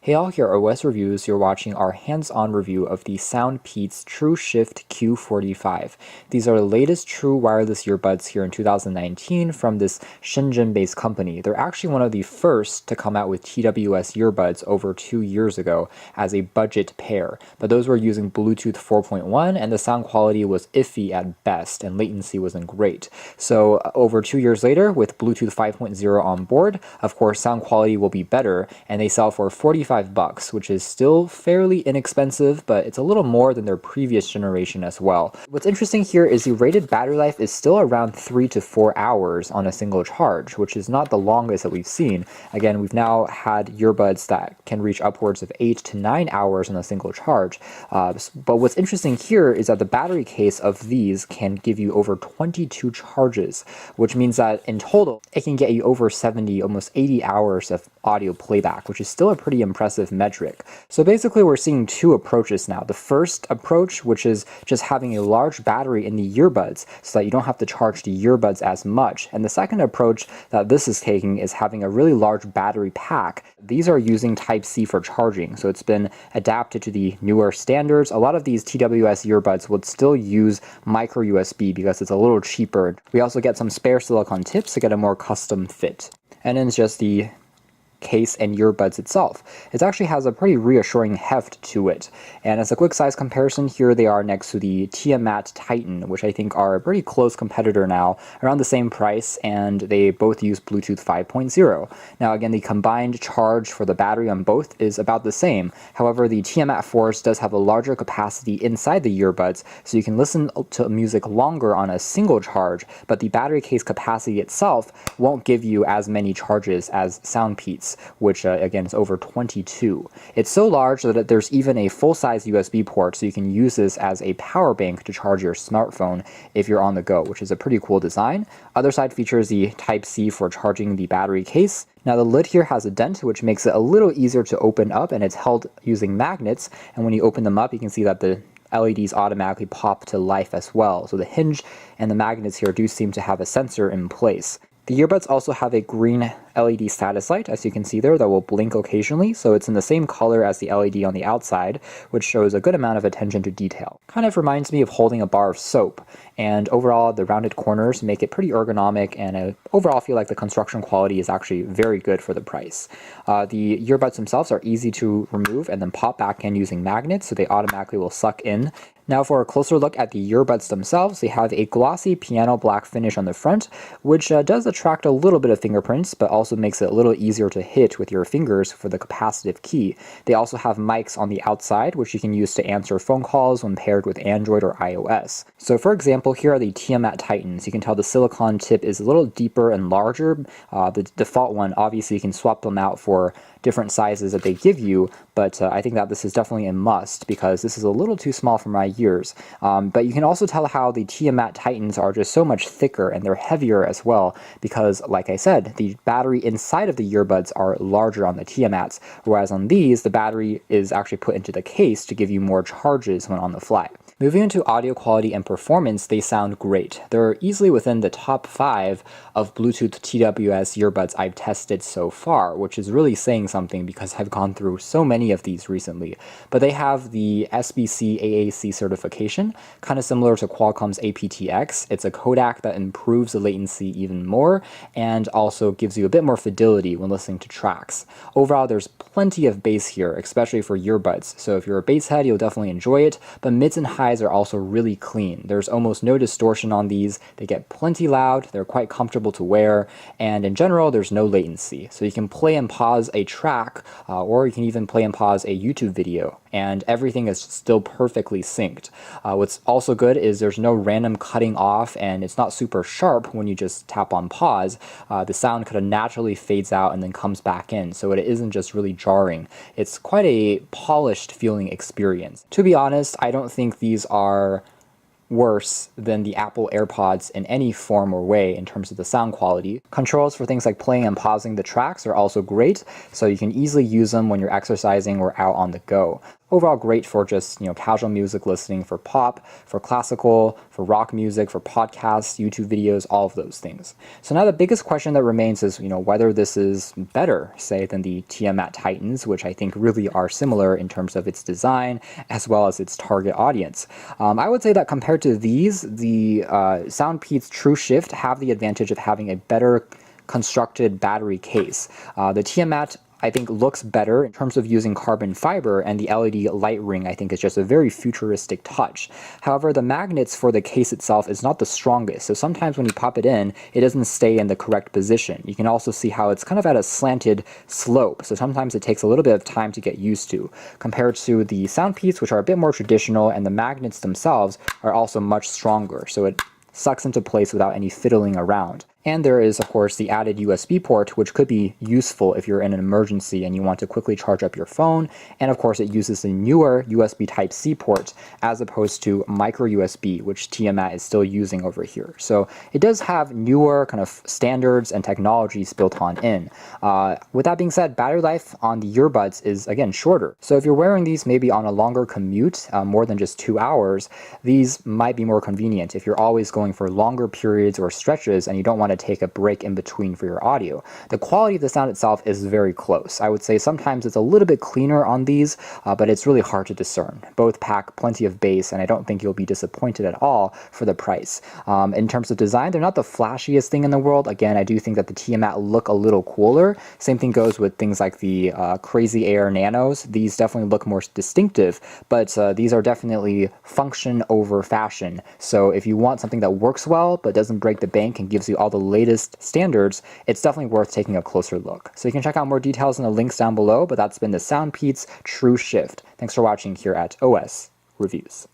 Hey all, here are Wes Reviews. You're watching our hands-on review of the SoundPEATS TrueShift Q45. These are the latest true wireless earbuds here in 2019 from this Shenzhen-based company. They're actually one of the first to come out with TWS earbuds over 2 years ago as a budget pair, but those were using Bluetooth 4.1 and the sound quality was iffy at best and latency wasn't great. So over 2 years later, with Bluetooth 5.0 on board, of course sound quality will be better, and they sell for $45, which is still fairly inexpensive, but it's a little more than their previous generation as well. What's interesting here is the rated battery life is still around 3 to 4 hours on a single charge, which is not the longest that we've seen. Again, we've now had earbuds that can reach upwards of 8 to 9 hours on a single charge. But what's interesting here is that the battery case of these can give you over 22 charges, which means that in total, it can get you over 70, almost 80 hours of audio playback, which is still a pretty impressive metric. So basically we're seeing two approaches now. The first approach, which is just having a large battery in the earbuds so that you don't have to charge the earbuds as much. And the second approach that this is taking is having a really large battery pack. These are using Type-C for charging, so it's been adapted to the newer standards. A lot of these TWS earbuds would still use micro USB because it's a little cheaper. We also get some spare silicone tips to get a more custom fit. And then it's just the case and earbuds itself. It actually has a pretty reassuring heft to it. And as a quick size comparison, here they are next to the Tiamat Titan, which I think are a pretty close competitor now, around the same price, and they both use Bluetooth 5.0. Now again, the combined charge for the battery on both is about the same. However, the Tiamat Force does have a larger capacity inside the earbuds, so you can listen to music longer on a single charge, but the battery case capacity itself won't give you as many charges as SoundPEATS, which again is over 22. It's so large that there's even a full-size USB port, so you can use this as a power bank to charge your smartphone if you're on the go, which is a pretty cool design. Other side features the Type-C for charging the battery case. Now the lid here has a dent, which makes it a little easier to open up, and it's held using magnets, and when you open them up you can see that the LEDs automatically pop to life as well. So the hinge and the magnets here do seem to have a sensor in place. The earbuds also have a green LED status light, as you can see there, that will blink occasionally, so it's in the same color as the LED on the outside, which shows a good amount of attention to detail. Kind of reminds me of holding a bar of soap, and overall the rounded corners make it pretty ergonomic, and I overall feel like the construction quality is actually very good for the price. The earbuds themselves are easy to remove and then pop back in using magnets, so they automatically will suck in. Now for a closer look at the earbuds themselves, they have a glossy piano black finish on the front, which does attract a little bit of fingerprints, but also makes it a little easier to hit with your fingers for the capacitive key. They also have mics on the outside, which you can use to answer phone calls when paired with Android or iOS. So for example, here are the Tiamat Titans. You can tell the silicone tip is a little deeper and larger. The default one, obviously you can swap them out for different sizes that they give you, but I think that this is definitely a must because this is a little too small for my ears. But you can also tell how the Tiamat Titans are just so much thicker and they're heavier as well because, like I said, the battery inside of the earbuds are larger on the Tiamats, whereas on these, the battery is actually put into the case to give you more charges when on the fly. Moving into audio quality and performance, they sound great. They're easily within the top 5 of Bluetooth TWS earbuds I've tested so far, which is really saying something because I've gone through so many of these recently. But they have the SBC AAC certification, kind of similar to Qualcomm's aptX. It's a codec that improves the latency even more and also gives you a bit more fidelity when listening to tracks. Overall, there's plenty of bass here, especially for earbuds. So if you're a bass head, you'll definitely enjoy it, but mids and highs are also really clean. There's almost no distortion on these. They get plenty loud, they're quite comfortable to wear, and in general there's no latency. So you can play and pause a track, or you can even play and pause a YouTube video, and everything is still perfectly synced. What's also good is there's no random cutting off, and it's not super sharp when you just tap on pause. The sound kind of naturally fades out and then comes back in, so it isn't just really jarring. It's quite a polished feeling experience. To be honest, I don't think these are worse than the Apple AirPods in any form or way in terms of the sound quality. Controls for things like playing and pausing the tracks are also great, so you can easily use them when you're exercising or out on the go. Overall great for just, casual music listening, for pop, for classical, for rock music, for podcasts, YouTube videos, all of those things. So now the biggest question that remains is, whether this is better, say, than the Tiamat Titans, which I think really are similar in terms of its design as well as its target audience. I would say that compared to these, the SoundPEATS TrueShift have the advantage of having a better constructed battery case. The Tiamat, I think, looks better in terms of using carbon fiber, and the LED light ring I think is just a very futuristic touch. However, the magnets for the case itself is not the strongest, so sometimes when you pop it in, it doesn't stay in the correct position. You can also see how it's kind of at a slanted slope, so sometimes it takes a little bit of time to get used to, compared to the SoundPEATS, which are a bit more traditional, and the magnets themselves are also much stronger, so it sucks into place without any fiddling around. And there is, of course, the added USB port, which could be useful if you're in an emergency and you want to quickly charge up your phone. And of course, it uses the newer USB Type-C port as opposed to micro USB, which Tiamat is still using over here. So it does have newer kind of standards and technologies built on in. With that being said, battery life on the earbuds is, again, shorter. So if you're wearing these maybe on a longer commute, more than just 2 hours, these might be more convenient if you're always going for longer periods or stretches and you don't want to take a break in between for your audio. The quality of the sound itself is very close. I would say sometimes it's a little bit cleaner on these, but it's really hard to discern. Both pack plenty of bass, and I don't think you'll be disappointed at all for the price. In terms of design, they're not the flashiest thing in the world. Again, I do think that the Tiamat look a little cooler. Same thing goes with things like the Crazy Air Nanos. These definitely look more distinctive, but these are definitely function over fashion. So if you want something that works well but doesn't break the bank and gives you all the latest standards, it's definitely worth taking a closer look. So you can check out more details in the links down below, but that's been the SoundPEATS TrueShift. Thanks for watching here at OS Reviews.